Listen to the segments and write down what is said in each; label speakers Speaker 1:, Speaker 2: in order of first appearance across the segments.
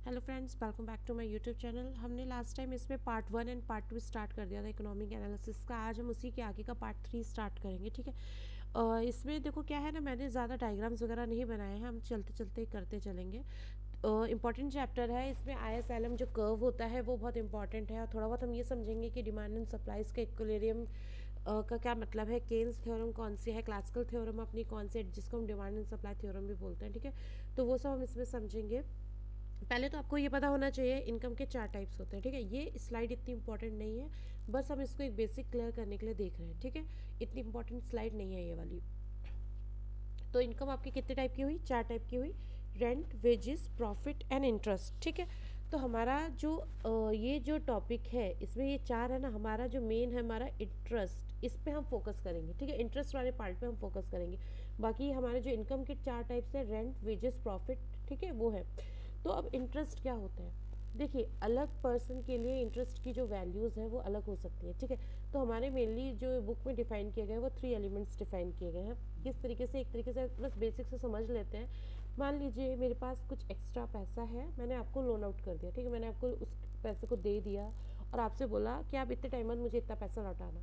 Speaker 1: Hello friends, welcome back to my YouTube channel. हमने last time इसमें part 1 and part 2 start कर दिया था इकोनॉमिक एनालिसिस का। आज हम उसी के आगे का पार्ट 3 स्टार्ट करेंगे, ठीक है। इसमें देखो क्या है ना, मैंने ज़्यादा डायग्राम्स वगैरह नहीं बनाए हैं, हम चलते चलते करते चलेंगे। इंपॉर्टेंट चैप्टर है इसमें। ISLM जो कर्व होता है वो बहुत इंपॉर्टेंट है, और थोड़ा बहुत हम ये समझेंगे कि डिमांड एंड सप्लाईज का इक्विलिब्रियम का क्या मतलब है, केन्स थ्योरम कौन सी है, क्लासिकल थ्योरम अपनी कौन सी है जिसको हम डिमांड एंड सप्लाई थ्योरम भी बोलते हैं, ठीक है। तो वो सब हम इसमें समझेंगे। पहले तो आपको ये पता होना चाहिए इनकम के 4 टाइप्स होते हैं, ठीक है। ये स्लाइड इतनी इंपॉर्टेंट नहीं है, बस हम इसको एक बेसिक क्लियर करने के लिए देख रहे हैं, ठीक है। इतनी इंपॉर्टेंट स्लाइड नहीं है ये वाली। तो इनकम आपकी कितने टाइप की हुई? 4 टाइप की हुई। Rent, wages, profit and interest, ठीक है। तो हमारा जो ये जो टॉपिक है इसमें ये 4 है ना, हमारा जो मेन है हमारा इंटरेस्ट, इस पे हम फोकस करेंगे, ठीक है। इंटरेस्ट वाले पार्ट पे हम फोकस करेंगे। बाकी हमारे जो इनकम के 4 टाइप्स है, रेंट, वेजेस, प्रॉफिट, ठीक है, वो है। तो अब इंटरेस्ट क्या होता है? देखिए, अलग पर्सन के लिए इंटरेस्ट की जो वैल्यूज़ है वो अलग हो सकती है, ठीक है। तो हमारे मेनली जो बुक में डिफाइन किए गए हैं वो 3 एलिमेंट्स डिफाइन किए गए हैं। किस तरीके से? एक तरीके से बस बेसिक से समझ लेते हैं। मान लीजिए मेरे पास कुछ एक्स्ट्रा पैसा है, मैंने आपको लोन आउट कर दिया, ठीक है। मैंने आपको उस पैसे को दे दिया और आपसे बोला कि आप इतने टाइम बाद मुझे इतना पैसा लौटाना।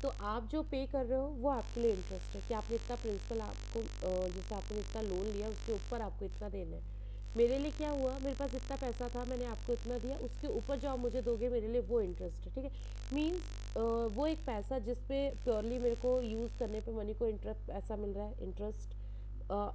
Speaker 1: तो आप जो पे कर रहे हो वो आपके लिए इंटरेस्ट है कि आपने इतना प्रिंसिपल आपको जैसे आपने इतना लोन लिया उसके ऊपर आपको इतना देना है। मेरे लिए क्या हुआ, मेरे पास इतना पैसा था, मैंने आपको इतना दिया, उसके ऊपर जो आप मुझे दोगे मेरे लिए वो इंटरेस्ट है, ठीक है। मीन्स वो एक पैसा जिस पे प्योरली मेरे को यूज़ करने पे मनी को इंटरेस्ट पैसा मिल रहा है, इंटरेस्ट।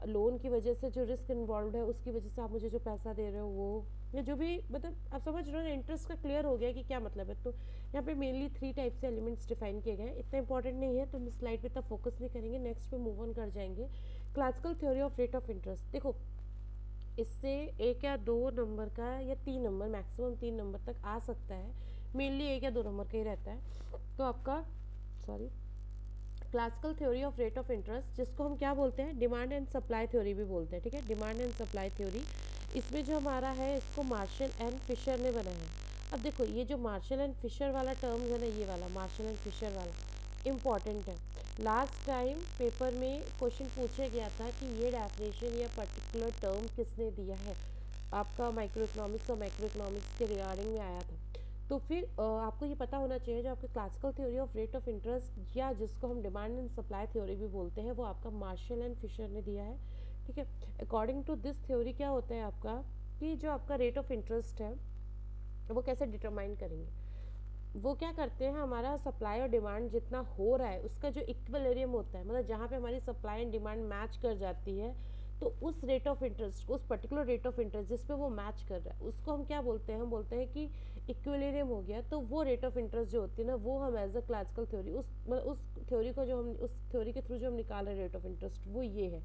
Speaker 1: लोन की वजह से जो रिस्क इन्वॉल्व है उसकी वजह से आप मुझे जो पैसा दे रहे हो वो, या जो भी, मतलब आप समझ रहे हो ना, इंटरेस्ट का क्लियर हो गया कि क्या मतलब है। तो यहाँ पे मेनली 3 टाइप से एलिमेंट्स डिफाइन किए गए हैं। इतना इंपॉर्टेंट नहीं है तो हम स्लाइड पे इतना फोकस नहीं करेंगे, नेक्स्ट पे मूव ऑन कर जाएंगे। Classical theory of rate of interest, देखो इससे 1 या 2 नंबर का या 3 नंबर, मैक्सिमम 3 नंबर तक आ सकता है। मेनली 1 या 2 नंबर का ही रहता है। तो आपका, sorry, classical theory of rate of interest, जिसको हम क्या बोलते हैं, डिमांड एंड सप्लाई थ्योरी भी बोलते हैं, ठीक है। डिमांड एंड सप्लाई थ्योरी, इसमें जो हमारा है इसको मार्शल एंड फिशर ने बनाया है। अब देखो ये जो मार्शल एंड फिशर वाला टर्म्स है ना, ये वाला मार्शल एंड फिशर वाला इम्पॉर्टेंट है। लास्ट टाइम पेपर में क्वेश्चन पूछा गया था कि ये डेफिनेशन या पर्टिकुलर टर्म किसने दिया है, आपका माइक्रो इकोनॉमिक्स और मैक्रो इकोनॉमिक्स के रिगार्डिंग में आया था। तो फिर आपको ये पता होना चाहिए जो आपके classical theory of rate of interest, या जिसको हम डिमांड एंड सप्लाई थ्योरी भी बोलते हैं, वो आपका मार्शल एंड फिशर ने दिया है, ठीक है। अकॉर्डिंग टू दिस थ्योरी क्या होता है आपका, कि जो आपका रेट ऑफ इंटरेस्ट है वो कैसे डिटरमाइन करेंगे। वो क्या करते हैं, हमारा सप्लाई और डिमांड जितना हो रहा है उसका जो इक्विलिब्रियम होता है, मतलब जहाँ पे हमारी सप्लाई एंड डिमांड मैच कर जाती है, तो उस रेट ऑफ इंटरेस्ट, उस पर्टिकुलर रेट ऑफ इंटरेस्ट जिस पे वो मैच कर रहा है, उसको हम क्या बोलते हैं, हम बोलते हैं कि इक्विलिब्रियम हो गया। तो वो रेट ऑफ इंटरेस्ट जो होती है ना, वो हम एज अ क्लासिकल थ्योरी, उस मतलब उस थ्योरी को जो हम उस थ्योरी के थ्रू जो हम निकाल रहे हैं रेट ऑफ इंटरेस्ट, वो ये है,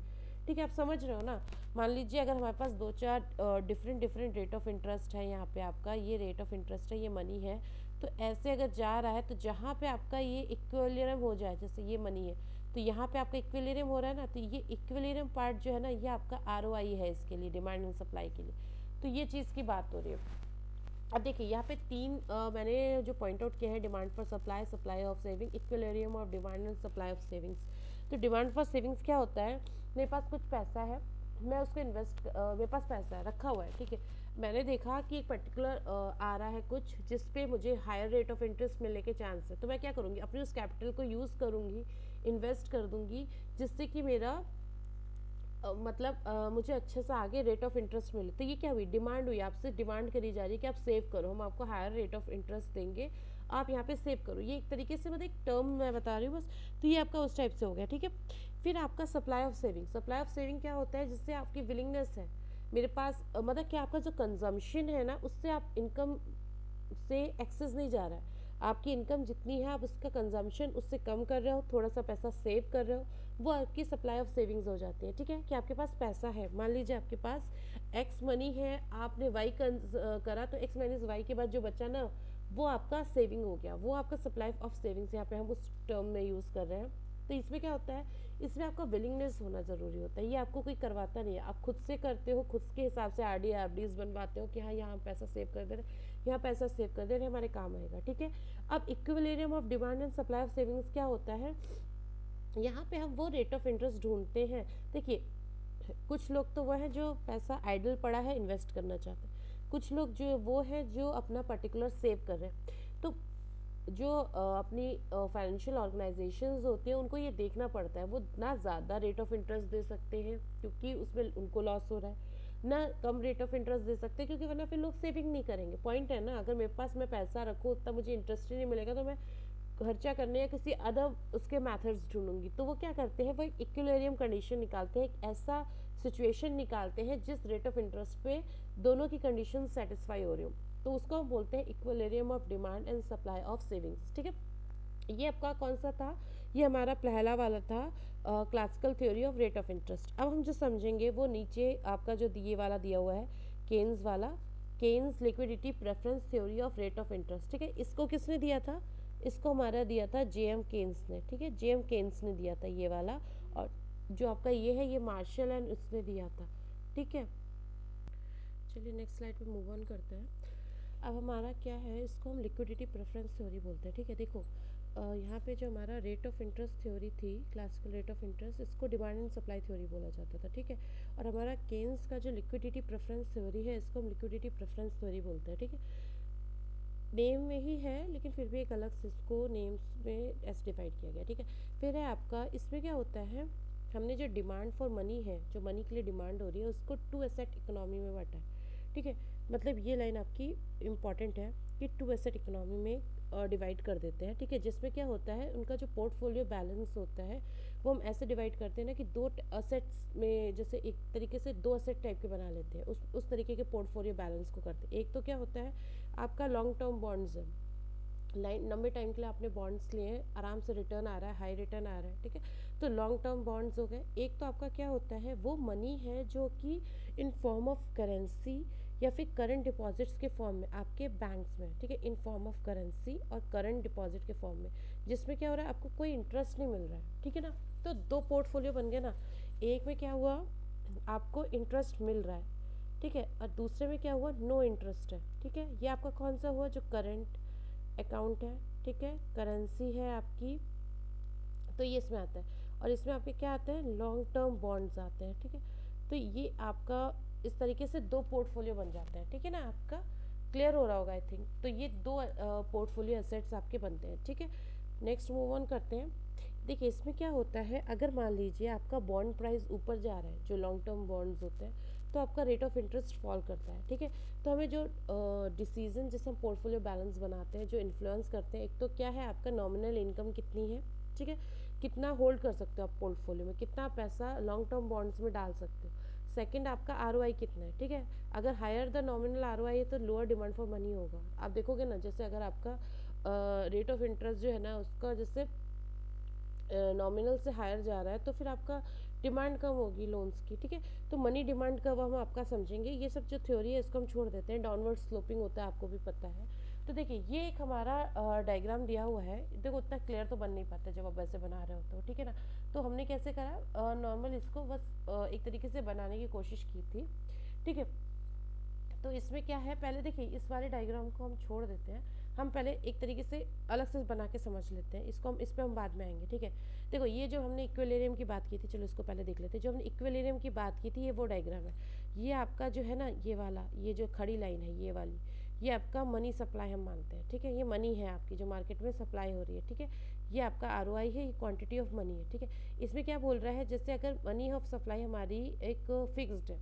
Speaker 1: ठीक है। आप समझ रहे हो ना। मान लीजिए अगर हमारे पास 2-4 different different rate of interest है, यहाँ पे आपका ये रेट ऑफ इंटरेस्ट है, ये मनी है। तो ऐसे अगर जा रहा है तो जहाँ पे आपका ये इक्विलिब्रियम हो जाए, जैसे ये मनी है तो यहाँ पे आपका इक्विलिब्रियम हो रहा है ना, तो ये इक्विलिब्रियम पार्ट जो है ना, ये आपका ROI है इसके लिए, डिमांड एंड सप्लाई के लिए। तो ये चीज़ की बात हो रही है। अब देखिए यहाँ पे 3 मैंने जो पॉइंट आउट किया है, demand for supply, supply of saving, equilibrium of demand and supply of savings. तो डिमांड फॉर सेविंग्स क्या होता है, मेरे पास कुछ पैसा है, मैं उसको इन्वेस्ट, मेरे पास पैसा है रखा हुआ है, ठीक है। मैंने देखा कि एक पर्टिकुलर आ रहा है कुछ जिस पे मुझे हायर रेट ऑफ इंटरेस्ट मिलने के चांस है, तो मैं क्या करूँगी, अपने उस कैपिटल को यूज़ करूँगी, इन्वेस्ट कर दूँगी, जिससे कि मेरा मतलब मुझे अच्छे से आगे रेट ऑफ इंटरेस्ट मिले। तो ये क्या हुई, डिमांड हुई, आपसे डिमांड करी जा रही है कि आप सेव करो, हम आपको हायर रेट ऑफ इंटरेस्ट देंगे, आप यहाँ पे सेव करो। ये एक तरीके से मतलब एक टर्म मैं बता रही हूँ बस। तो ये आपका उस टाइप से हो गया, ठीक है। फिर आपका supply of saving, supply of saving क्या होता है, जिससे आपकी विलिंगनेस है, मेरे पास मतलब कि आपका जो कंजम्पशन है ना, उससे आप इनकम से एक्सेस नहीं जा रहा है, आपकी इनकम जितनी है आप उसका कंजम्पशन उससे कम कर रहे हो, थोड़ा सा पैसा सेव कर रहे हो, वो आपकी सप्लाई ऑफ सेविंग्स हो जाती है, ठीक है। कि आपके पास पैसा है, मान लीजिए आपके पास एक्स मनी है, आपने वाई करा, तो एक्स माइनस वाई के बाद जो बचा ना, वो आपका सेविंग हो गया, वो आपका सप्लाई ऑफ सेविंग्स यहाँ पे हम उस टर्म में यूज़ कर रहे हैं। तो इसमें क्या होता है, इसमें आपका विलिंगनेस होना ज़रूरी होता है, ये आपको कोई करवाता नहीं है, आप खुद से करते हो, खुद के हिसाब से RD RDs बनवाते हो कि हाँ यहाँ पैसा सेव कर दे रहे, यहाँ पैसा सेव कर दे रहे, हमारे काम आएगा, ठीक है। अब equilibrium of demand and supply of savings क्या होता है, यहाँ पे हम वो रेट ऑफ इंटरेस्ट ढूंढते हैं। देखिए कुछ लोग तो वो है जो पैसा आइडल पड़ा है इन्वेस्ट करना चाहते हैं, कुछ लोग जो वो है जो अपना पर्टिकुलर सेव कर रहे हैं। तो जो अपनी फाइनेंशियल ऑर्गेनाइजेशंस होती हैं उनको ये देखना पड़ता है, वो ना ज़्यादा रेट ऑफ इंटरेस्ट दे सकते हैं क्योंकि उसमें उनको लॉस हो रहा है, ना कम रेट ऑफ इंटरेस्ट दे सकते हैं क्योंकि वरना फिर लोग सेविंग नहीं करेंगे। पॉइंट है ना, अगर मेरे पास मैं पैसा रखूँ उतना मुझे इंटरेस्ट ही नहीं मिलेगा तो मैं खर्चा करने या किसी अदर उसके मेथड्स ढूंढूंगी। तो वो क्या करते हैं, वो एक इक्विलिब्रियम कंडीशन निकालते हैं, एक ऐसा सिचुएशन निकालते हैं जिस रेट ऑफ इंटरेस्ट पे दोनों की कंडीशन सेटिस्फाई हो रही हो। तो उसको हम बोलते हैं equilibrium of demand and supply of savings. ठीक है, ये आपका कौन सा था, ये हमारा पहला वाला था classical theory of rate of interest. अब हम जो समझेंगे वो नीचे आपका जो ये वाला दिया हुआ है, केन्स वाला, Keynes liquidity preference theory of rate of interest. ठीक है, इसको किसने दिया था, इसको हमारा दिया था जेएम केन्स ने। ठीक है, जेएम केन्स ने दिया था ये वाला, और जो आपका ये है ये मार्शल एंड उसने दिया था। ठीक है, चलिए नेक्स्ट स्लाइड पे मूव ऑन करते हैं। अब हमारा क्या है, इसको हम लिक्विडिटी प्रेफरेंस थ्योरी बोलते हैं। ठीक है, देखो यहाँ पे जो हमारा रेट ऑफ इंटरेस्ट थ्योरी थी, क्लासिकल रेट ऑफ इंटरेस्ट, इसको डिमांड एंड सप्लाई थ्योरी बोला जाता था। ठीक है, और हमारा केन्स का जो लिक्विडिटी प्रेफरेंस थ्योरी है इसको हम लिक्विडिटी प्रेफरेंस थ्योरी बोलते हैं। ठीक है, नेम में ही है लेकिन फिर भी एक अलग से इसको नेम्स में ऐसे डिवाइड किया गया। ठीक है, फिर है आपका, इसमें क्या होता है, हमने जो डिमांड फॉर मनी है, जो मनी के लिए डिमांड हो रही है, उसको टू एसेट इकोनॉमी में बांटा है। ठीक है, मतलब ये लाइन आपकी इम्पॉर्टेंट है कि टू एसेट इकोनॉमी में डिवाइड कर देते हैं। ठीक है, जिसमें क्या होता है, उनका जो पोर्टफोलियो बैलेंस होता है वो हम ऐसे डिवाइड करते हैं ना कि दो असेट्स में, जैसे एक तरीके से दो असेट टाइप के बना लेते हैं, उस तरीके के पोर्टफोलियो बैलेंस को करते हैं। एक तो क्या होता है आपका लॉन्ग टर्म बॉन्ड्स है, लंबे टाइम के लिए आपने बॉन्ड्स लिए हैं, आराम से रिटर्न आ रहा है, हाई रिटर्न आ रहा है। ठीक है, तो लॉन्ग टर्म बॉन्ड्स हो गए। एक तो आपका क्या होता है, वो मनी है जो कि इन फॉर्म ऑफ करेंसी या फिर करंट डिपॉजिट्स के फॉर्म में आपके बैंक्स में। ठीक है, इन फॉर्म ऑफ करेंसी और करंट डिपॉजिट के फॉर्म में, जिसमें क्या हो रहा है, आपको कोई इंटरेस्ट नहीं मिल रहा है। ठीक है ना, तो दो पोर्टफोलियो बन गया ना, एक में क्या हुआ, आपको इंटरेस्ट मिल रहा है। ठीक है, और दूसरे में क्या हुआ, नो इंटरेस्ट है। ठीक है, ये आपका कौन सा हुआ, जो करंट अकाउंट है। ठीक है, करेंसी है आपकी, तो ये इसमें आता है, और इसमें आपके क्या आते हैं, लॉन्ग टर्म बॉन्ड्स आते हैं। ठीक है, तो ये आपका इस तरीके से दो पोर्टफोलियो बन जाते हैं। ठीक है ना, आपका क्लियर हो रहा होगा आई थिंक। तो ये दो पोर्टफोलियो एसेट्स आपके बनते हैं। ठीक है, नेक्स्ट मूव ऑन करते हैं। देखिए इसमें क्या होता है, अगर मान लीजिए आपका बॉन्ड प्राइस ऊपर जा रहा है, जो लॉन्ग टर्म बॉन्ड्स होते हैं, तो आपका रेट ऑफ इंटरेस्ट फॉल करता है। ठीक है, तो हमें जो डिसीजन जिससे हम पोर्टफोलियो बैलेंस बनाते हैं, जो इन्फ्लुएंस करते हैं, एक तो क्या है आपका नॉमिनल इनकम कितनी है। ठीक है, कितना होल्ड कर सकते हो आप पोर्टफोलियो में, कितना पैसा लॉन्ग टर्म बॉन्ड्स में डाल सकते हो। सेकंड आपका आरओआई कितना है। ठीक है, अगर हायर द नॉमिनल आरओआई है तो लोअर डिमांड फॉर मनी होगा। आप देखोगे ना, जैसे अगर आपका रेट ऑफ इंटरेस्ट जो है ना उसका जैसे नॉमिनल से हायर जा रहा है तो फिर आपका डिमांड कम होगी लोन्स की। ठीक है, तो मनी डिमांड कब हम आपका समझेंगे, ये सब जो थ्योरी है इसको हम छोड़ देते हैं, डाउनवर्ड स्लोपिंग होता है आपको भी पता है। तो देखिए ये एक हमारा डायग्राम दिया हुआ है, देखो उतना क्लियर तो बन नहीं पाता जब आप वैसे बना रहे होते हो। ठीक है ना, तो हमने कैसे करा, नॉर्मल इसको बस एक तरीके से बनाने की कोशिश की थी। ठीक है, तो इसमें क्या है, पहले देखिए इस वाले डायग्राम को हम छोड़ देते हैं, हम पहले एक तरीके से अलग से बना के समझ लेते हैं इसको, हम इस पर हम बाद में आएंगे। ठीक है, देखो ये जो हमने इक्विलिब्रियम की बात की थी, चलो इसको पहले देख लेते हैं। जो हमने इक्विलिब्रियम की बात की थी ये वो डायग्राम है, ये आपका जो है ना ये वाला, ये जो खड़ी लाइन है ये वाली, ये आपका मनी सप्लाई हम मानते हैं। ठीक है, ये मनी है आपकी जो मार्केट में सप्लाई हो रही है। ठीक है, ये आपका आरओआई है, ये क्वांटिटी ऑफ मनी है। ठीक है, इसमें क्या बोल रहा है, जैसे अगर मनी ऑफ सप्लाई हमारी एक फिक्स्ड है।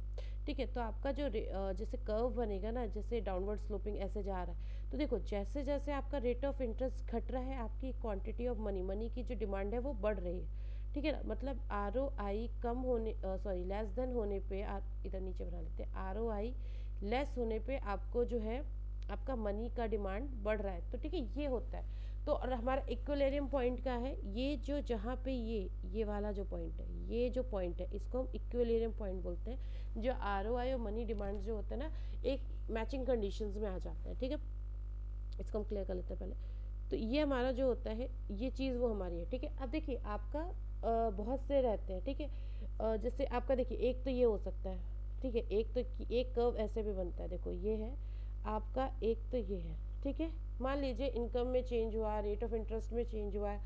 Speaker 1: ठीक है, तो आपका जो जैसे कर्व बनेगा ना, जैसे डाउनवर्ड स्लोपिंग ऐसे जा रहा है, तो देखो जैसे जैसे आपका रेट ऑफ इंटरेस्ट घट रहा है, आपकी क्वांटिटी ऑफ मनी, मनी की जो डिमांड है वो बढ़ रही है। ठीक है ना, मतलब आर ओ आई कम होने, सॉरी लेस देन होने पे, इधर नीचे बना लेते हैं, आर ओ आई लेस होने पे आपको जो है आपका मनी का डिमांड बढ़ रहा है। तो ठीक है, ये होता है। तो और हमारा इक्विलिब्रियम पॉइंट का है ये जो, जहाँ पे ये वाला जो पॉइंट है, ये जो पॉइंट है इसको हम इक्विलिब्रियम पॉइंट बोलते हैं, जो आरओआई और मनी डिमांड जो होता है ना एक मैचिंग कंडीशंस में आ जाता है। ठीक है, इसको हम क्लियर कर लेते हैं पहले। तो ये हमारा जो होता है ये चीज़ वो हमारी है। ठीक है, अब देखिए आपका बहुत से रहते हैं। ठीक है, जैसे आपका देखिए एक तो ये हो सकता है। ठीक है, एक तो एक कर्व ऐसे भी बनता है, देखो ये है आपका, एक तो ये है। ठीक है, मान लीजिए इनकम में चेंज हुआ, रेट ऑफ इंटरेस्ट में चेंज हुआ है,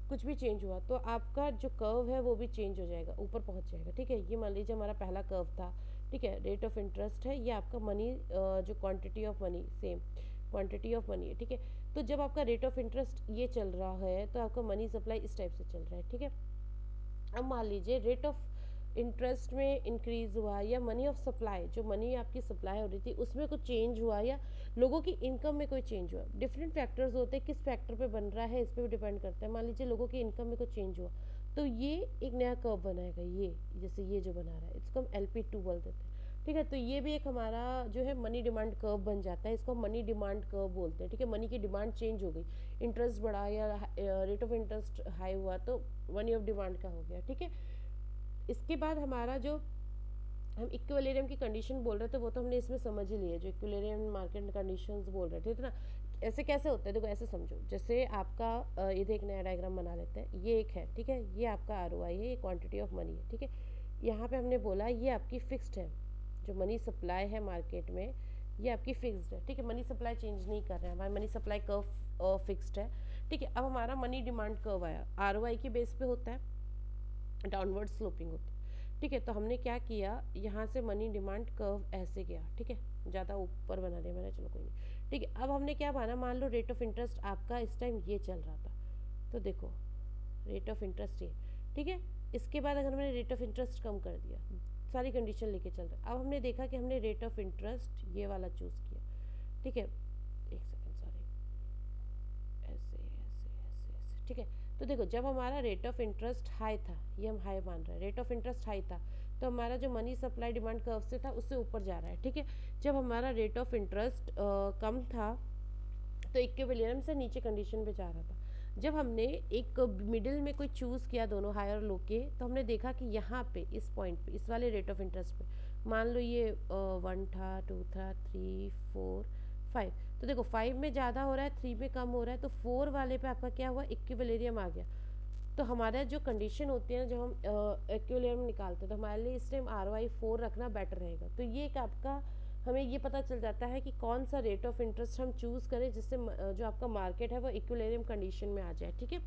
Speaker 1: कुछ भी चेंज हुआ तो आपका जो कर्व है वो भी चेंज हो जाएगा, ऊपर पहुंच जाएगा, ठीक है। ये मान लीजिए हमारा पहला कर्व था, ठीक है, रेट ऑफ इंटरेस्ट है, ये आपका मनी जो quantity of money, same quantity of money है, ठीक है। तो जब आपका रेट ऑफ इंटरेस्ट ये चल रहा है तो आपका मनी सप्लाई इस टाइप से चल रहा है, ठीक है। अब मान लीजिए रेट ऑफ इंटरेस्ट में इंक्रीज हुआ या मनी ऑफ सप्लाई, जो मनी आपकी सप्लाई हो रही थी उसमें कुछ चेंज हुआ या लोगों की इनकम में कोई चेंज हुआ, डिफरेंट फैक्टर्स होते हैं, किस फैक्टर पे बन रहा है इस पर भी डिपेंड करता है। मान लीजिए लोगों की इनकम में कुछ चेंज हुआ तो ये एक नया कर्व बनाएगा, ये जैसे ये जो बना रहा है इसको हम LP2 बोल देते हैं, ठीक है। तो ये भी एक हमारा जो है मनी डिमांड कर्व बन जाता है, इसको हम मनी डिमांड कर्व बोलते हैं, ठीक है। मनी की डिमांड चेंज हो गई, इंटरेस्ट बढ़ा या रेट ऑफ इंटरेस्ट हाई हुआ तो मनी ऑफ डिमांड का हो गया, ठीक है। इसके बाद हमारा जो हम इक्विलिब्रियम की कंडीशन बोल रहे थे वो तो हमने इसमें समझ ही लिया, जो इक्विलिब्रियम मार्केट कंडीशंस बोल रहे थे, ठीक है ना। ऐसे कैसे होता है, देखो ऐसे समझो, जैसे आपका ये एक नया डायग्राम बना लेते हैं, ये एक है, ठीक है, ये आपका ROI है, ये क्वांटिटी ऑफ मनी है, ठीक है। यहाँ पे हमने बोला ये आपकी फिक्स्ड है, जो मनी सप्लाई है मार्केट में ये आपकी फिक्स्ड है, ठीक है। मनी सप्लाई चेंज नहीं कर रहे हैं, हमारा मनी सप्लाई कर्व फिक्स्ड है, ठीक है। अब हमारा मनी डिमांड कर्व आया, ROI के बेस पे होता है, डाउनवर्ड स्लोपिंग होती है, ठीक है। तो हमने क्या किया, यहाँ से मनी डिमांड कर्व ऐसे गया, ठीक है, ज़्यादा ऊपर बना दिया मैंने, चलो कोई नहीं, ठीक है। अब हमने क्या माना, मान लो रेट ऑफ इंटरेस्ट आपका इस टाइम ये चल रहा था, तो देखो रेट ऑफ इंटरेस्ट ये, ठीक है। इसके बाद अगर मैंने रेट ऑफ इंटरेस्ट कम कर दिया, सारी कंडीशन लेके चल रहा है, अब हमने देखा कि हमने रेट ऑफ इंटरेस्ट ये वाला चूज़ किया, ठीक है, एक सेकेंड सॉरी, ऐसे ऐसे ऐसे ऐसे, ठीक है। तो देखो जब हमारा रेट ऑफ इंटरेस्ट हाई था, ये हम हाई मान रहे हैं, रेट ऑफ इंटरेस्ट हाई था तो हमारा जो मनी सप्लाई डिमांड कर्व से था उससे ऊपर जा रहा है, ठीक है। जब हमारा रेट ऑफ इंटरेस्ट कम था तो इक्विलिब्रियम से नीचे कंडीशन पे जा रहा था। जब हमने एक मिडिल में कोई चूज़ किया दोनों हाई और लो के, तो हमने देखा कि यहाँ पे इस पॉइंट पे इस वाले रेट ऑफ इंटरेस्ट पे मान लो ये 1 था, 2 था, 3, 4, 5, तो देखो 5 में ज़्यादा हो रहा है, 3 में कम हो रहा है, तो 4 वाले पे आपका क्या हुआ, इक्विलिब्रियम आ गया। तो हमारा जो कंडीशन होती है ना, जब हम इक्विलिब्रियम निकालते हैं तो हमारे लिए इस टाइम ROI 4 रखना बेटर रहेगा। तो ये एक आपका हमें ये पता चल जाता है कि कौन सा रेट ऑफ इंटरेस्ट हम चूज़ करें जिससे जो आपका मार्केट है वो इक्विलिब्रियम कंडीशन में आ जाए, ठीक है।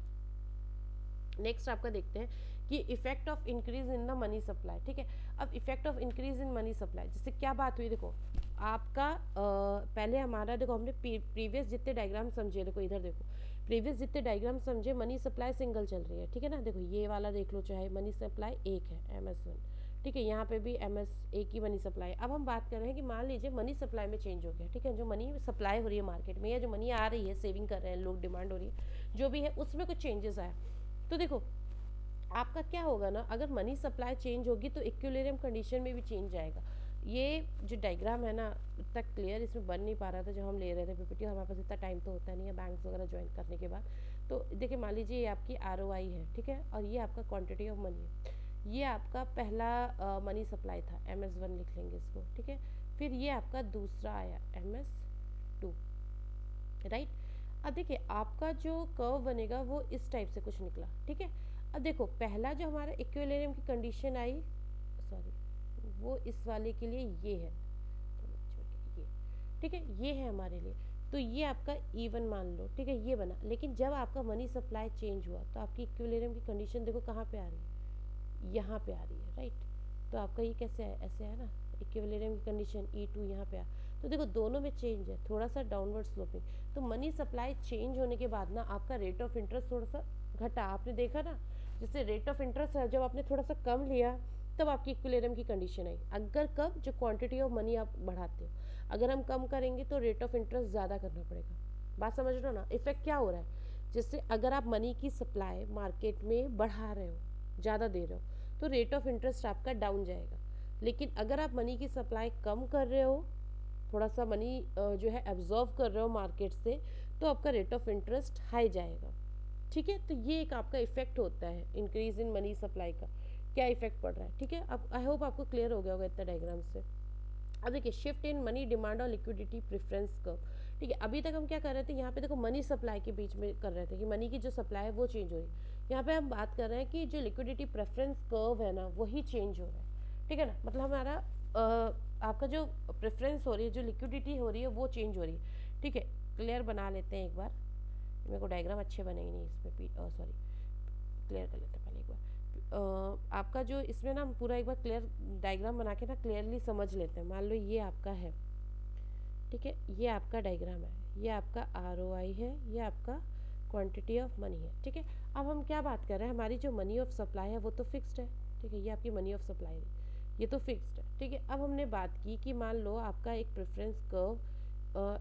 Speaker 1: नेक्स्ट आपका देखते हैं कि effect of increase in the money supply, ठीक है। अब effect of increase in money supply जिससे क्या बात हुई, देखो आपका पहले हमारा देखो हमने प्रीवियस जितने डायग्राम समझे, देखो इधर देखो प्रीवियस जितने डायग्राम समझे मनी सप्लाई सिंगल चल रही है, ठीक है ना। देखो ये वाला देख लो, चाहे मनी सप्लाई एक है MS1, ठीक है, यहाँ पे भी MS1 की मनी सप्लाई। अब हम बात कर रहे हैं कि मान लीजिए मनी सप्लाई में चेंज हो गया, ठीक है, जो मनी सप्लाई हो रही है मार्केट में या जो मनी आ रही है, सेविंग कर रहे हैं लोग, डिमांड हो रही है, जो भी है उसमें कुछ चेंजेस आया, तो देखो आपका क्या होगा ना, अगर मनी सप्लाई चेंज होगी तो इक्विलिब्रियम कंडीशन में भी चेंज आएगा। ये जो डायग्राम है ना इतना क्लियर इसमें बन नहीं पा रहा था जब हम ले रहे थे PPT, हमारे पास इतना टाइम तो होता नहीं है बैंक्स वगैरह ज्वाइन करने के बाद। तो देखिए मान लीजिए ये आपकी ROI है, ठीक है, और ये आपका क्वांटिटी ऑफ मनी है, ये आपका पहला मनी सप्लाई था, MS1 लिख लेंगे इसको, ठीक है। फिर ये आपका दूसरा आया MS2, राइट। अब देखिए आपका जो कर्व बनेगा वो इस टाइप से कुछ निकला, ठीक है। अब देखो पहला जो हमारा इक्विलिब्रियम की कंडीशन आई, सॉरी वो इस वाले के लिए ये है, ये, ठीक है, ये है हमारे लिए, तो ये आपका इवन मान लो, ठीक है, ये बना। लेकिन जब आपका मनी सप्लाई चेंज हुआ तो आपकी इक्विलिब्रियम की कंडीशन देखो कहाँ पे आ रही है, यहाँ पे आ रही है, राइट। तो आपका ये कैसे है, ऐसे है ना, इक्विलिब्रियम की कंडीशन E2 यहाँ पे आ, तो देखो दोनों में चेंज है, थोड़ा सा डाउनवर्ड स्लोपिंग। तो मनी सप्लाई चेंज होने के बाद ना आपका रेट ऑफ इंटरेस्ट थोड़ा सा घटा, आपने देखा ना, जैसे रेट ऑफ इंटरेस्ट जब आपने थोड़ा सा कम लिया तब आपकी इक्विलिब्रियम की कंडीशन आई। अगर कब, जो क्वांटिटी ऑफ मनी आप बढ़ाते हो, अगर हम कम करेंगे तो रेट ऑफ इंटरेस्ट ज़्यादा करना पड़ेगा। बात समझ रहे हो ना, इफेक्ट क्या हो रहा है, जैसे अगर आप मनी की सप्लाई मार्केट में बढ़ा रहे हो, ज़्यादा दे रहे हो, तो रेट ऑफ इंटरेस्ट आपका डाउन जाएगा। लेकिन अगर आप मनी की सप्लाई कम कर रहे हो, थोड़ा सा मनी जो है एब्जॉर्व कर रहे हो मार्केट से, तो आपका रेट ऑफ इंटरेस्ट हाई जाएगा, ठीक है। तो ये एक आपका इफेक्ट होता है इंक्रीज इन मनी सप्लाई का, क्या इफेक्ट पड़ रहा है, ठीक है। अब आई होप आपको क्लियर हो गया होगा इतना डायग्राम से। अब देखिए शिफ्ट इन मनी डिमांड और लिक्विडिटी प्रेफरेंस कर्व, ठीक है। अभी तक हम क्या कर रहे थे, यहाँ पे देखो मनी सप्लाई के बीच में कर रहे थे कि मनी की जो सप्लाई है वो चेंज हो रही है। यहाँ पे हम बात कर रहे हैं कि जो लिक्विडिटी प्रेफरेंस कर्व है ना वही चेंज हो रहा है, ठीक है ना। मतलब हमारा आपका जो प्रेफरेंस हो रही है, जो लिक्विडिटी हो रही है वो चेंज हो रही है, ठीक है। क्लियर बना लेते हैं एक बार, मेरे को डायग्राम अच्छे बनेंगे नहीं इसमें, सॉरी, क्लियर कर लेते हैं पहले एक बार। आपका जो इसमें ना हम पूरा एक बार क्लियर डायग्राम बना के ना क्लियरली समझ लेते हैं। मान लो ये आपका है, ठीक है, ये आपका डायग्राम है, ये आपका ROI है, ये आपका क्वांटिटी ऑफ मनी है, ठीक है। अब हम क्या बात कर रहे हैं, हमारी जो मनी ऑफ सप्लाई है वो तो फिक्स्ड है, ठीक है, ये आपकी मनी ऑफ सप्लाई है, ये तो फिक्स्ड है, ठीक है। अब हमने बात की कि मान लो आपका एक प्रेफरेंस कर्व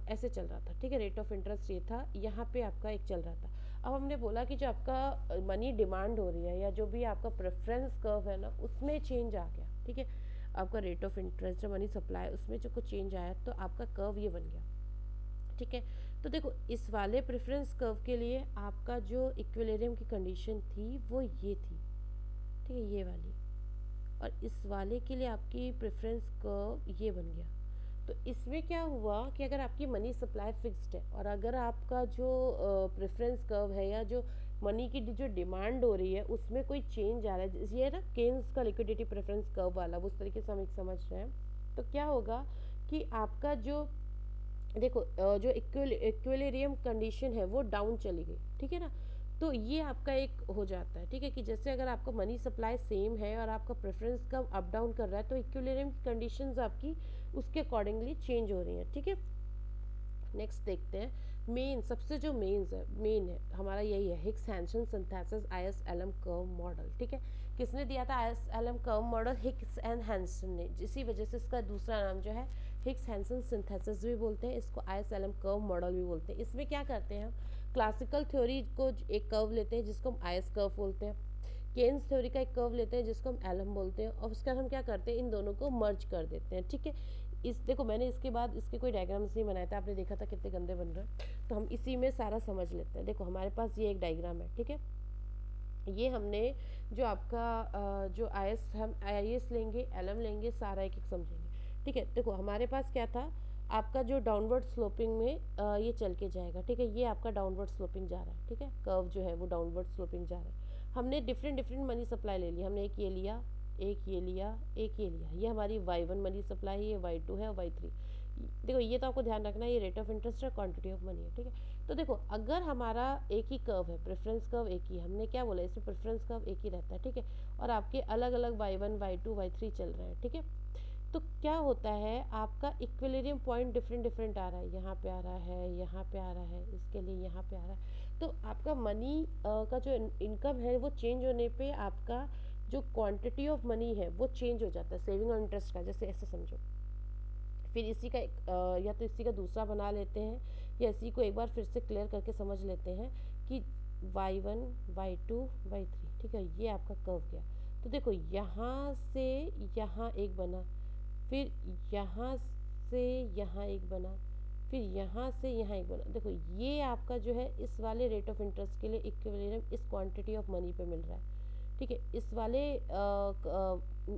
Speaker 1: ऐसे चल रहा था, ठीक है, रेट ऑफ इंटरेस्ट ये था, यहाँ पे आपका एक चल रहा था। अब हमने बोला कि जो आपका मनी डिमांड हो रही है या जो भी आपका प्रेफरेंस कर्व है ना, उसमें चेंज आ गया, ठीक है, आपका रेट ऑफ इंटरेस्ट जो मनी सप्लाई उसमें जो कुछ चेंज आया तो आपका कर्व ये बन गया, ठीक है। तो देखो इस वाले प्रेफरेंस कर्व के लिए आपका जो इक्विलिब्रियम की कंडीशन थी वो ये थी, ठीक है, ये वाली, और इस वाले के लिए आपकी प्रेफरेंस कर्व ये बन गया। तो इसमें क्या हुआ कि अगर आपकी मनी सप्लाई फिक्स्ड है और अगर आपका जो प्रेफरेंस कर्व है या जो मनी की जो डिमांड हो रही है उसमें कोई चेंज आ रहा है, ये ना केन्स का लिक्विडिटी प्रेफरेंस कर्व वाला, उस तरीके से हम एक समझ रहे हैं, तो क्या होगा कि आपका जो देखो जो इक्विलिब्रियम कंडीशन है वो डाउन चली गई, ठीक है ना। तो ये आपका एक हो जाता है, ठीक है, कि जैसे अगर आपका मनी सप्लाई सेम है और आपका प्रेफरेंस का अप डाउन कर रहा है तो इक्विलिब्रियम कंडीशंस आपकी उसके अकॉर्डिंगली चेंज हो रही हैं, ठीक है। नेक्स्ट देखते हैं मेन, सबसे जो मेन है हमारा यही है, Hicks Hansen synthesis ISLM curve model, ठीक है। किसने दिया था ISLM curve model? Hicks and Hansen ने, इसी वजह से इसका दूसरा नाम जो है हिक्स हैंसन सिंथेसिस भी बोलते हैं, इसको ISLM कर्व मॉडल भी बोलते हैं। इसमें क्या करते हैं हम, क्लासिकल थ्योरी को एक कर्व लेते हैं जिसको हम IS कर्व बोलते हैं, केन्स थ्योरी का एक कर्व लेते हैं जिसको हम एलम बोलते हैं, और उसके बाद हम क्या करते हैं, इन दोनों को मर्ज कर देते हैं, ठीक है। इस देखो मैंने इसके बाद इसके कोई डायग्राम्स नहीं बनाया था, आपने देखा था कितने गंदे बन रहे हैं, तो हम इसी में सारा समझ लेते हैं। देखो हमारे पास ये एक डायग्राम है, ठीक है, ये हमने जो आपका जो IS हम IS लेंगे, LM लेंगे, सारा एक एक समझेंगे, ठीक है। देखो हमारे पास क्या था, आपका जो डाउनवर्ड स्लोपिंग में ये चल के जाएगा, ठीक है, ये आपका डाउनवर्ड स्लोपिंग जा रहा है, ठीक है, कर्व जो है वो डाउनवर्ड स्लोपिंग जा रहा है। हमने डिफरेंट डिफरेंट मनी सप्लाई ले लिया, हमने एक ये लिया, एक ये लिया, एक ये लिया, ये हमारी Y1 मनी सप्लाई है, ये Y2 है और Y3। देखो ये तो आपको ध्यान रखना है, ये रेट ऑफ इंटरेस्ट है, क्वांटिटी ऑफ मनी है, ठीक है। तो देखो अगर हमारा एक ही कर्व है, प्रेफरेंस कर्व एक ही, हमने क्या बोला इसमें प्रेफरेंस कर्व एक ही रहता है, ठीक है, और आपके अलग अलग Y1 Y2 Y3 चल रहे हैं, ठीक है। तो क्या होता है, आपका इक्विलिब्रियम पॉइंट डिफरेंट डिफरेंट आ रहा है, यहाँ पे आ रहा है, यहाँ पे आ रहा है, इसके लिए यहाँ पे आ रहा है। तो आपका मनी का जो इनकम है वो चेंज होने पे आपका जो क्वांटिटी ऑफ मनी है वो चेंज हो जाता है, सेविंग और इंटरेस्ट का, जैसे ऐसे समझो। फिर इसी का या तो इसी का दूसरा बना लेते हैं या इसी को एक बार फिर से क्लियर करके समझ लेते हैं कि Y1 Y2 Y3, ठीक है, ये आपका कर्व गया। तो देखो यहाँ से यहाँ एक बना, फिर यहाँ से यहाँ एक बना, फिर यहाँ से यहाँ एक बना। देखो ये आपका जो है इस वाले रेट ऑफ इंटरेस्ट के लिए इक्विलिब्रियम इस क्वांटिटी ऑफ मनी पे मिल रहा है, ठीक है। इस वाले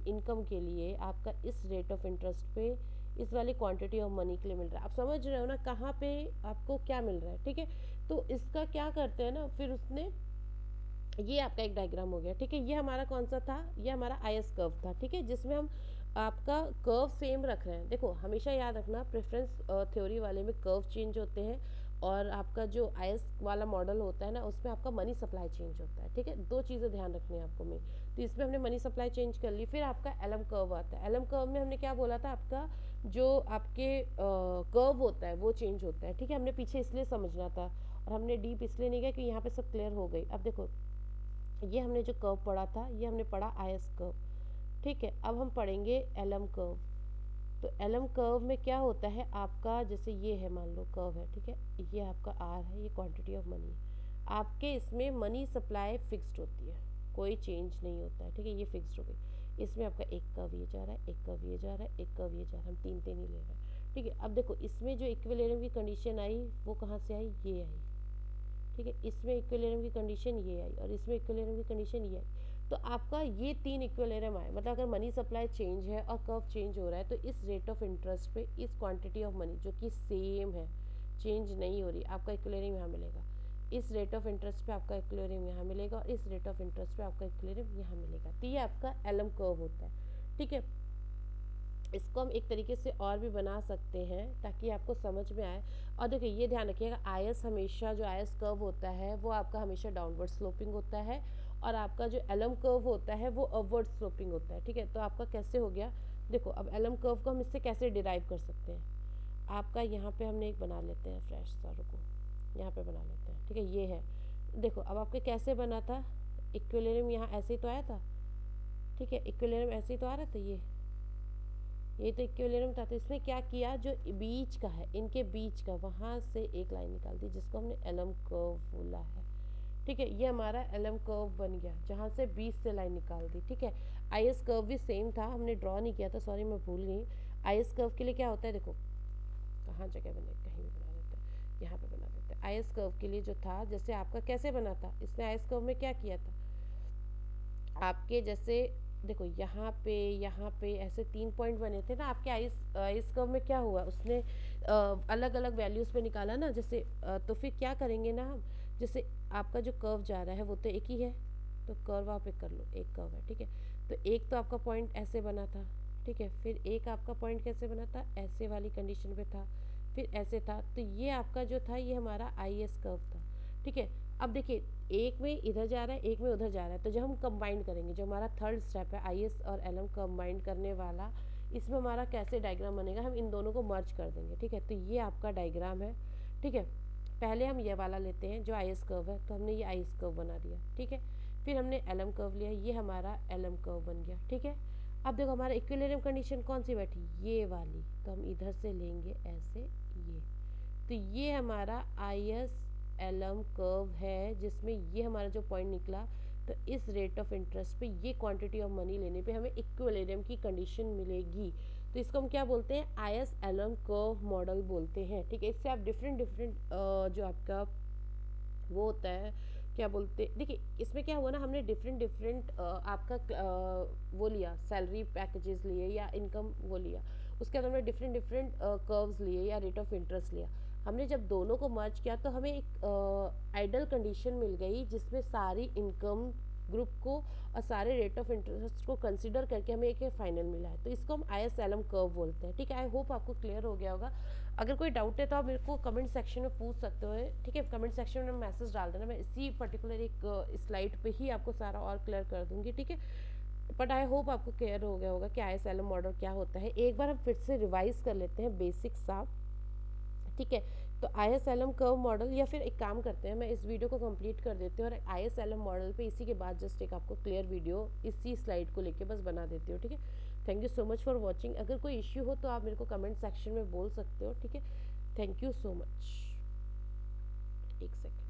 Speaker 1: इनकम के लिए आपका इस रेट ऑफ इंटरेस्ट पे इस वाली क्वांटिटी ऑफ मनी के लिए मिल रहा है। आप समझ रहे हो ना कहाँ पे आपको क्या मिल रहा है, ठीक है। तो इसका क्या करते हैं ना, फिर उसने ये आपका एक डायग्राम हो गया, ठीक है। ये हमारा कौन सा था, ये हमारा IS कर्व था, ठीक है, जिसमें हम आपका कर्व सेम रख रहे हैं। देखो हमेशा याद रखना प्रेफरेंस थ्योरी वाले में कर्व चेंज होते हैं और आपका जो IS वाला मॉडल होता है ना उसमें आपका मनी सप्लाई चेंज होता है, ठीक है। दो चीज़ें ध्यान रखनी है आपको में, तो इसमें हमने मनी सप्लाई चेंज कर ली। फिर आपका LM कर्व आता है, LM कर्व में हमने क्या बोला था, आपका जो आपके कर्व होता है वो चेंज होता है, ठीक है। हमने पीछे इसलिए समझना था और हमने डीप इसलिए नहीं गया कि यहाँ पे सब क्लियर हो गई। अब देखो ये हमने जो कर्व पढ़ा था ये हमने पढ़ा IS कर्व, ठीक है। अब हम पढ़ेंगे LM कर्व। तो LM कर्व में क्या होता है आपका, जैसे ये है मान लो कर्व है, ठीक है, ये आपका R है, ये क्वांटिटी ऑफ मनी है आपके, इसमें मनी सप्लाई फिक्स्ड होती है, कोई चेंज नहीं होता है, ठीक है, ये फिक्स्ड हो गई। इसमें आपका एक कर्व ये जा रहा है, एक कर्व ये जा रहा है, एक कर्व ये जा रहा है, हम तीन तीन ही ले रहे हैं, ठीक है। अब देखो इसमें जो इक्विलिब्रियम की कंडीशन आई वो कहाँ से आई, ये आई, ठीक है। इसमें इक्विलिब्रियम की कंडीशन ये आई और इसमें इक्विलिब्रियम की कंडीशन ये आई। तो आपका ये तीन इक्विलिब्रियम आए, मतलब अगर मनी सप्लाई चेंज है और कर्व चेंज हो रहा है तो इस रेट ऑफ इंटरेस्ट पे इस क्वांटिटी ऑफ मनी जो कि सेम है, चेंज नहीं हो रही, आपका इक्विलिब्रियम यहाँ मिलेगा। इस रेट ऑफ इंटरेस्ट पे आपका इक्विलिब्रियम यहाँ मिलेगा और इस रेट ऑफ इंटरेस्ट पे आपका इक्विलिब्रियम यहाँ मिलेगा। तो ये आपका LM कर्व होता है, ठीक है। इसको हम एक तरीके से और भी बना सकते हैं ताकि आपको समझ में आए। और देखिए ये ध्यान रखिएगा IS हमेशा जो IS कर्व होता है वो आपका हमेशा डाउनवर्ड स्लोपिंग होता है और आपका जो एलम कर्व होता है वो अपवर्ड स्लोपिंग होता है, ठीक है। तो आपका कैसे हो गया, देखो अब एलम कर्व को हम इससे कैसे डिराइव कर सकते हैं। आपका यहाँ पे हमने एक बना लेते हैं फ्रेश सा, रुको यहाँ पे बना लेते हैं, ठीक है। ये है, देखो अब आपके कैसे बना था, इक्विलिब्रियम यहाँ ऐसे ही तो आया था, ठीक है। इक्विलिब्रियम ऐसे ही तो आ रहा था, ये तो इक्विलिब्रियम था। तो इसने क्या किया, जो बीच का है, इनके बीच का, वहाँ से एक लाइन निकाल दी जिसको हमने एलम कर्व बोला है, ठीक है। ये हमारा एलम कर्व बन गया जहाँ से बीच से लाइन निकाल दी, ठीक है। आई एस कर्व भी सेम था, हमने ड्रॉ नहीं किया था, सॉरी मैं भूल गई। आई एस कर्व के लिए क्या होता है, देखो कहाँ जगह बने, कहीं भी बना देते हैं, यहाँ पे बना देते हैं। आई एस कर्व के लिए जो था, जैसे आपका कैसे बना था, इसने आई एस कर्व में क्या किया था, आपके जैसे देखो यहाँ पे ऐसे 3 पॉइंट बने थे ना आपके आइस कर्व में, क्या हुआ उसने अलग अलग वैल्यूज़ पे निकाला ना, जैसे तो फिर क्या करेंगे ना हम, जैसे आपका जो कर्व जा रहा है वो तो एक ही है, तो कर्व आप एक कर लो, एक कर्व है, ठीक है। तो एक तो आपका पॉइंट ऐसे बना था, ठीक है। फिर एक आपका पॉइंट कैसे बना था, ऐसे वाली कंडीशन पे था, फिर ऐसे था। तो ये आपका जो था ये हमारा आई एस कर्व था, ठीक है। अब देखिए एक में इधर जा रहा है, एक में उधर जा रहा है, तो जब हम कंबाइन करेंगे, जो हमारा थर्ड स्टेप है आई एस और एल एम कंबाइन करने वाला, इसमें हमारा कैसे डायग्राम बनेगा, हम इन दोनों को मर्ज कर देंगे, ठीक है। तो ये आपका डायग्राम है, ठीक है। पहले हम ये वाला लेते हैं जो आई एस कर्व है, तो हमने ये आई एस कर्व बना दिया, ठीक है। फिर हमने एल एम कर्व लिया, ये हमारा एल एम कर्व बन गया, ठीक है। अब देखो हमारा इक्विलिब्रियम कंडीशन कौन सी बैठी, ये वाली, तो हम इधर से लेंगे ऐसे, ये तो ये हमारा आई एस एलम कर्व है, जिसमें ये हमारा जो पॉइंट निकला, तो इस रेट ऑफ इंटरेस्ट पे ये क्वांटिटी ऑफ मनी लेने पे हमें इक्विलिब्रियम की कंडीशन मिलेगी। तो इसको हम क्या बोलते हैं, I S LM curve model बोलते हैं, ठीक है। इससे आप डिफरेंट डिफरेंट जो आपका वो होता है, क्या बोलते, देखिए इसमें क्या हुआ ना, हमने डिफरेंट डिफरेंट आपका वो लिया, सैलरी पैकेजेस लिए या इनकम वो लिया, उसके बाद हमने डिफरेंट डिफरेंट कर्व्स लिए या रेट ऑफ इंटरेस्ट लिया। हमने जब दोनों को मर्ज किया तो हमें एक आइडल कंडीशन मिल गई जिसमें सारी इनकम ग्रुप को और सारे रेट ऑफ इंटरेस्ट को कंसिडर करके हमें एक फाइनल मिला है। तो इसको हम I S L M curve बोलते हैं, ठीक है। आई होप आपको क्लियर हो गया होगा। अगर कोई डाउट है तो आप मेरे को कमेंट सेक्शन में पूछ सकते हो, ठीक है। कमेंट सेक्शन में मैसेज डाल देना, मैं इसी पर्टिकुलर एक स्लाइड पे ही आपको सारा और क्लियर कर दूंगी, ठीक है। बट आई होप आपको क्लियर हो गया होगा कि I S L M model क्या होता है। एक बार हम फिर से रिवाइज कर लेते हैं बेसिक सा, ठीक है। तो I S L M curve model, या फिर एक काम करते हैं, मैं इस वीडियो को कंप्लीट कर देती हूँ और I S L M model पे इसी के बाद जस्ट एक आपको क्लियर वीडियो इसी स्लाइड को लेके बस बना देती हूँ, ठीक है। Thank you so much for watching. अगर कोई इश्यू हो तो आप मेरे को कमेंट सेक्शन में बोल सकते हो, ठीक है। Thank you so much. एक सेकेंड।